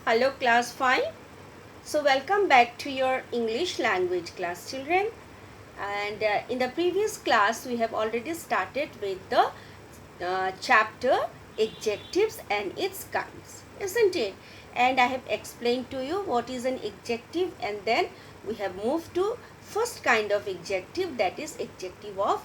Hello class 5. So welcome back to your English language class, children. And in the previous class we have already started with the chapter adjectives and its kinds, isn't it? And I have explained to you what is an adjective, and then we have moved to first kind of adjective, that is adjective of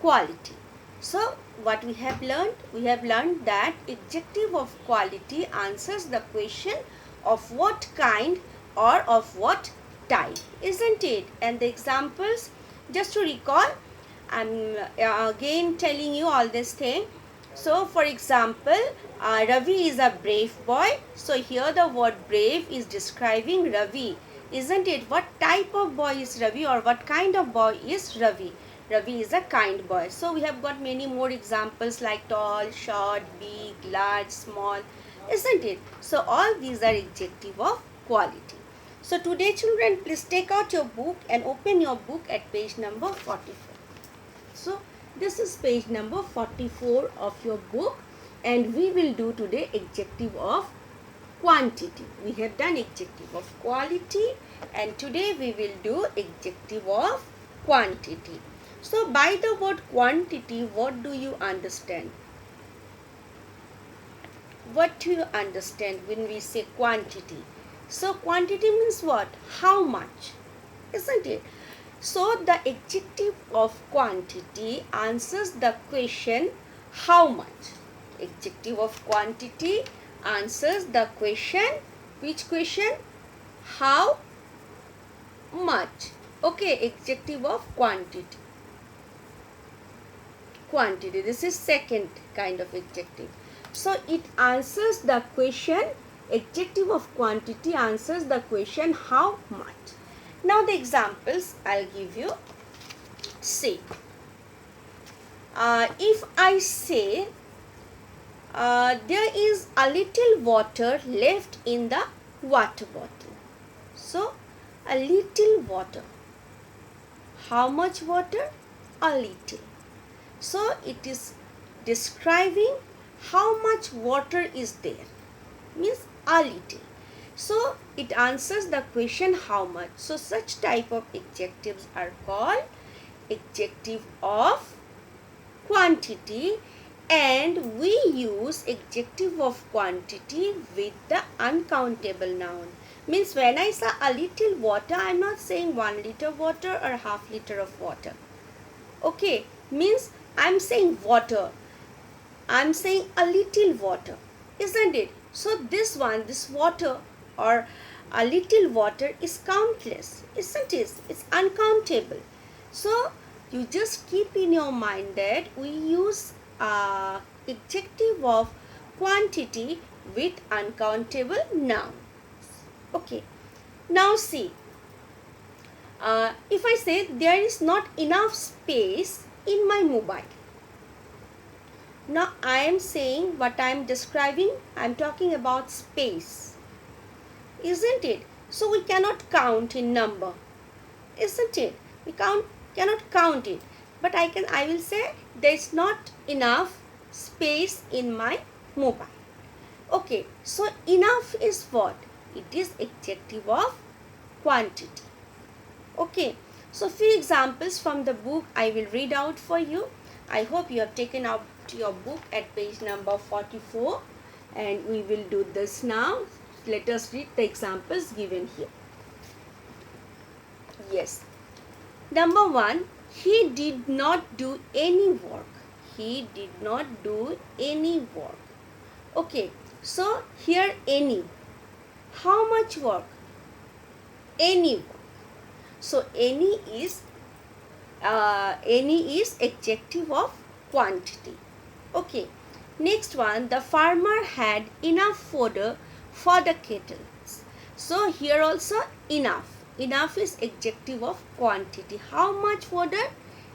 quality. So what we have learned? We have learned that adjective of quality answers the question of what kind or of what type, isn't it? And the examples, just to recall, I'm again telling you all this thing. So for example, Ravi is a brave boy. So here the word brave is describing Ravi, isn't it? What type of boy is Ravi, or what kind of boy is Ravi? Ravi is a kind boy. So we have got many more examples like tall, short, big, large, small, isn't it? So all these are adjective of quality. So today, children, please take out your book and open your book at page number 44. So this is page number 44 of your book, and we will do today adjective of quantity. We have done adjective of quality, and today we will do adjective of quantity. So by the word quantity, what do you understand? What do you understand when we say quantity? So quantity means what? How much, isn't it? So the adjective of quantity answers the question how much. Adjective of quantity answers the question. Which question? How much. Okay, adjective of quantity. Quantity. This is second kind of adjective. So it answers the question. Adjective of quantity answers the question how much. Now the examples I'll give you. See, if I say there is a little water left in the water bottle. So a little water. How much water? A little. So it is describing how much water is there. Means a little. So it answers the question how much. So such type of adjectives are called adjective of quantity, and we use adjective of quantity with the uncountable noun. Means when I say a little water, I am not saying 1 liter water or half liter of water. Okay, means I am saying water. I am saying a little water, isn't it? So this one, this water or a little water is countless, isn't it? It's uncountable. So you just keep in your mind that we use adjective of quantity with uncountable noun. Okay. Now see, if I say there is not enough space in my mobile. Now I am saying what I am describing, I am talking about space, isn't it? So we cannot count in number, isn't it? We cannot count it, but I will say there is not enough space in my mobile. Okay, so enough is what? It is adjective of quantity. Okay, so few examples from the book I will read out for you. I hope you have taken out your book at page number 44, and we will do this now. Let us read the examples given here. Yes. Number 1, he did not do any work. He did not do any work. Okay, so here any. How much work? Any work. So any is adjective of quantity. Okay. Next one, the farmer had enough fodder for the kettles. So here also enough. Enough is adjective of quantity. How much fodder?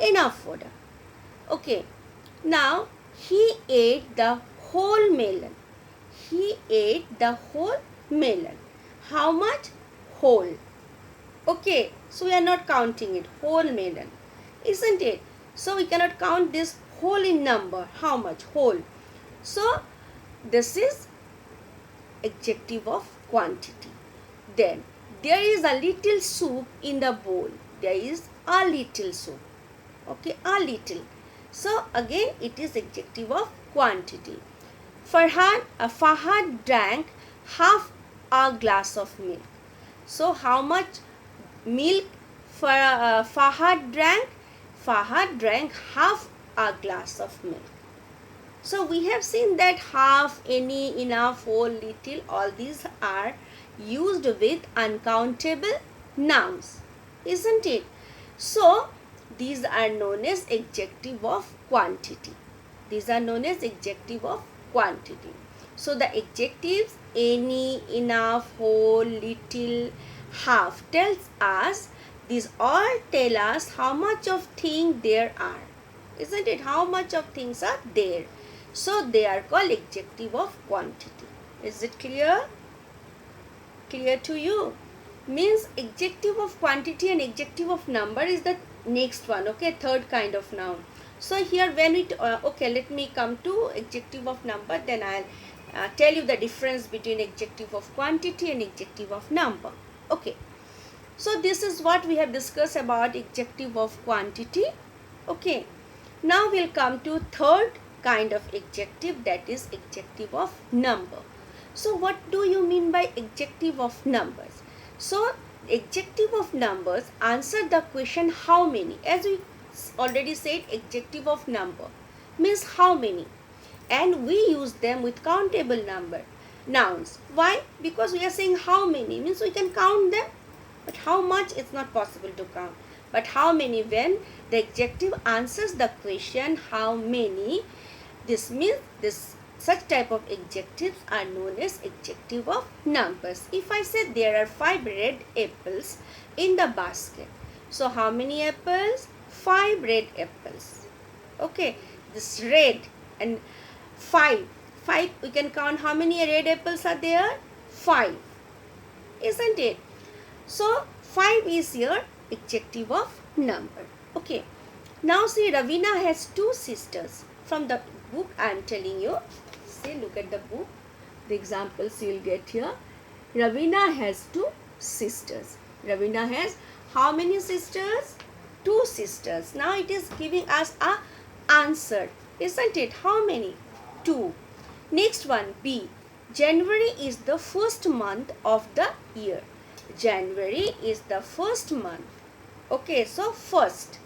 Enough fodder. Okay. Now he ate the whole melon. He ate the whole melon. How much? Whole. Okay. So we are not counting it. Whole melon. Isn't it? So we cannot count this whole in number. How much? Whole. So this is adjective of quantity. Then there is a little soup in the bowl. There is a little soup. Okay, a little. So again it is adjective of quantity. Fahad drank half a glass of milk. So how much milk Fahad drank? Fahad drank half a glass of milk. So we have seen that half, any, enough, whole, little, all these are used with uncountable nouns, isn't it? So these are known as adjective of quantity. These are known as adjective of quantity. So the adjectives any, enough, whole, little, half tells us, these all tell us how much of thing there are, isn't it? How much of things are there. So they are called adjective of quantity. Is it clear? Clear to you? Means adjective of quantity and adjective of number is the next one. Okay, third kind of noun. So here when we okay, let me come to adjective of number, then I'll tell you the difference between adjective of quantity and adjective of number. Okay, so this is what we have discussed about adjective of quantity. Okay, now we'll come to third kind of adjective, that is adjective of number. So what do you mean by adjective of numbers? So adjective of numbers answer the question how many. As we already said, adjective of number means how many, and we use them with countable number nouns. Why? Because we are saying how many means we can count them, but how much it's not possible to count. But how many, when the adjective answers the question how many, this means such type of adjectives are known as adjective of numbers. If I say there are 5 red apples in the basket, so how many apples? 5 red apples. Okay, this red and 5 we can count how many red apples are there? 5, isn't it? So 5 is your adjective of number. Okay, now see, Ravina has 2 sisters. From the book I am telling you, say, look at the book, the examples you will get here. Ravina has 2 sisters. Ravina has how many sisters? 2 sisters. Now it is giving us a answer, isn't it? How many? 2. Next one, B. January is the first month of the year. January is the first month. Okay, so first.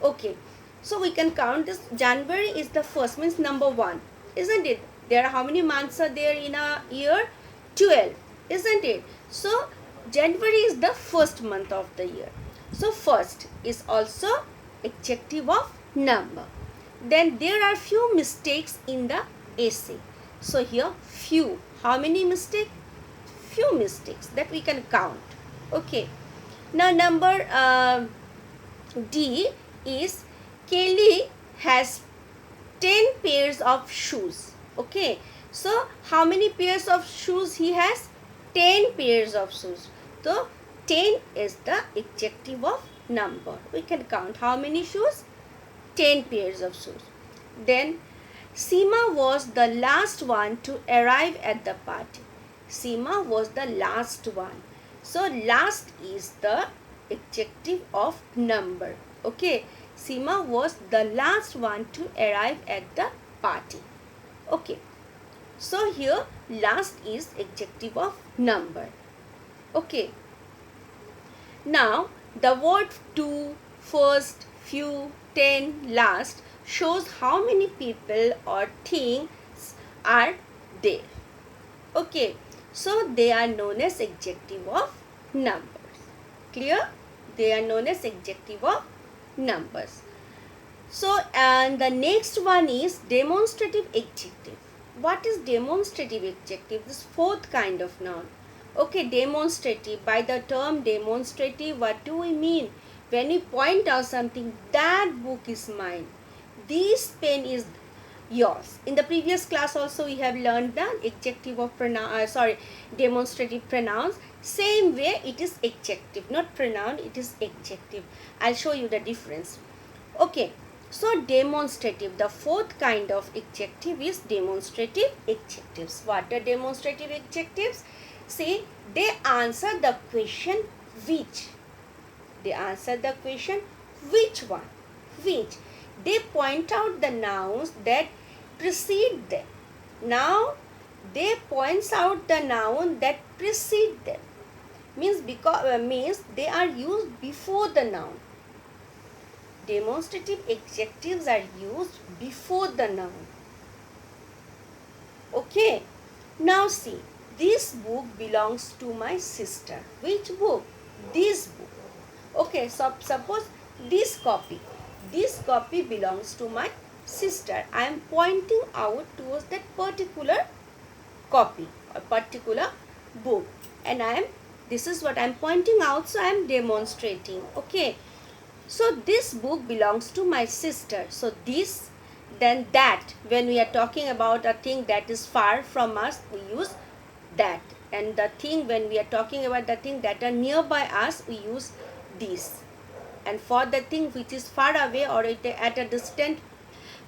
Okay, so we can count this. January is the first, means number 1, isn't it? There are how many months are there in a year? 12, isn't it? So January is the first month of the year. So first is also adjective of number. Then there are few mistakes in the essay. So here few. How many mistakes? Few mistakes that we can count. Okay. Now number D is Kelly has 10 pairs of shoes. Okay. So how many pairs of shoes he has? 10 pairs of shoes. So 10 is the adjective of number. We can count how many shoes? 10 pairs of shoes. Then Seema was the last one to arrive at the party. Seema was the last one. So last is the adjective of number. Okay. Seema was the last one to arrive at the party. Okay. So here last is adjective of number. Okay. Now the word to, first, few, 10, last shows how many people or things are there. Okay. So they are known as adjective of numbers. Clear? They are known as adjective of numbers. So and the next one is demonstrative adjective. What is demonstrative adjective? This fourth kind of noun. Okay, demonstrative. By the term demonstrative, what do we mean? When we point out something, that book is mine, this pen is yours. In the previous class also we have learned the adjective of demonstrative pronouns. Same way it is adjective, not pronoun, it is adjective. I'll show you the difference. Okay, So demonstrative, the fourth kind of adjective is demonstrative adjectives. What are demonstrative adjectives? See, they answer the question which. They answer the question which one. Which. They point out the nouns that precede them. Now they points out the noun that precede them. Means they are used before the noun. Demonstrative adjectives are used before the noun. Okay. Now see, this book belongs to my sister. Which book? This book. Okay, so suppose this copy belongs to my sister. I am pointing out towards that particular copy or particular book, and this is what I am pointing out, so I am demonstrating. Okay, so this book belongs to my sister. So this, then that. When we are talking about a thing that is far from us, we use that. And the thing, when we are talking about the thing that are nearby us, we use this. And for the thing which is far away or at a distant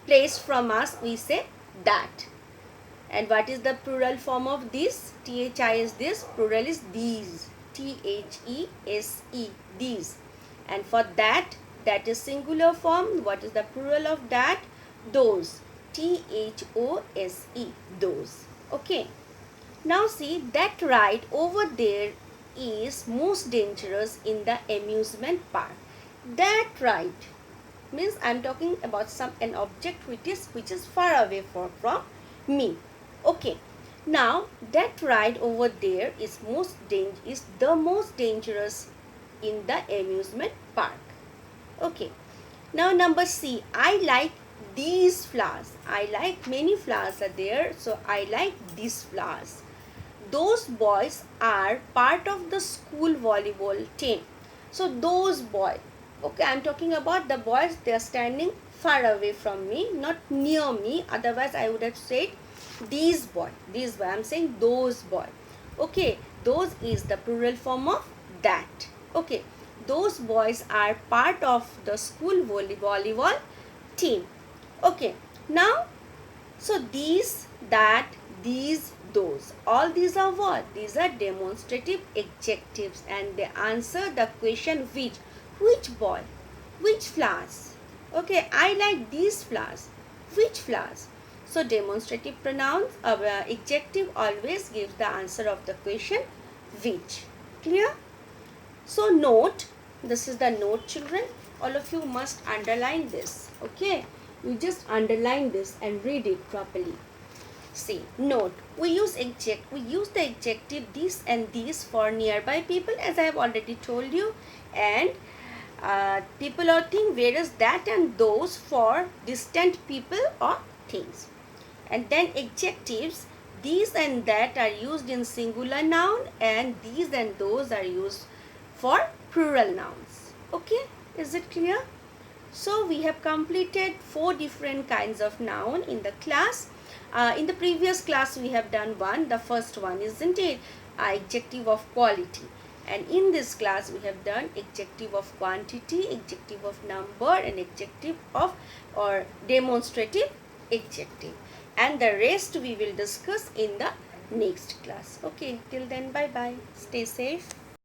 place from us, we say that. And what is the plural form of this? THI is this. Plural is these. THESE. These. And for that is singular form. What is the plural of that? Those. THOSE. Those. Okay. Now see, that ride over there is most dangerous in the amusement park. That ride means I am talking about an object which is far away from me. Okay. Now that ride over there is the most dangerous in the amusement park. Okay. Now number C, I like these flowers. I like many flowers are there, so I like these flowers. Those boys are part of the school volleyball team. So those boys, okay, I am talking about the boys, they are standing far away from me, not near me. Otherwise I would have said these boys. I am saying those boys. Okay, those is the plural form of that. Okay, those boys are part of the school volleyball team. Okay, now so these, that, these, those, all these are what? These are demonstrative adjectives, and they answer the question which boy, which flowers. Okay, I like these flowers. Which flowers? So demonstrative pronouns, adjective always gives the answer of the question which. Clear? So note, this is the note, children. All of you must underline this. Okay, you just underline this and read it properly. See, note, we use the adjective this and these for nearby people, as I have already told you, and people or thing, whereas that and those for distant people or things. And then adjectives, these and that are used in singular noun, and these and those are used for plural nouns. Okay, is it clear? So we have completed 4 different kinds of noun in the class. In the previous class we have done one, the first one, isn't it? Adjective of quality. And in this class we have done adjective of quantity, adjective of number, and adjective of or demonstrative adjective. And the rest we will discuss in the next class. Okay, till then, bye bye. Stay safe.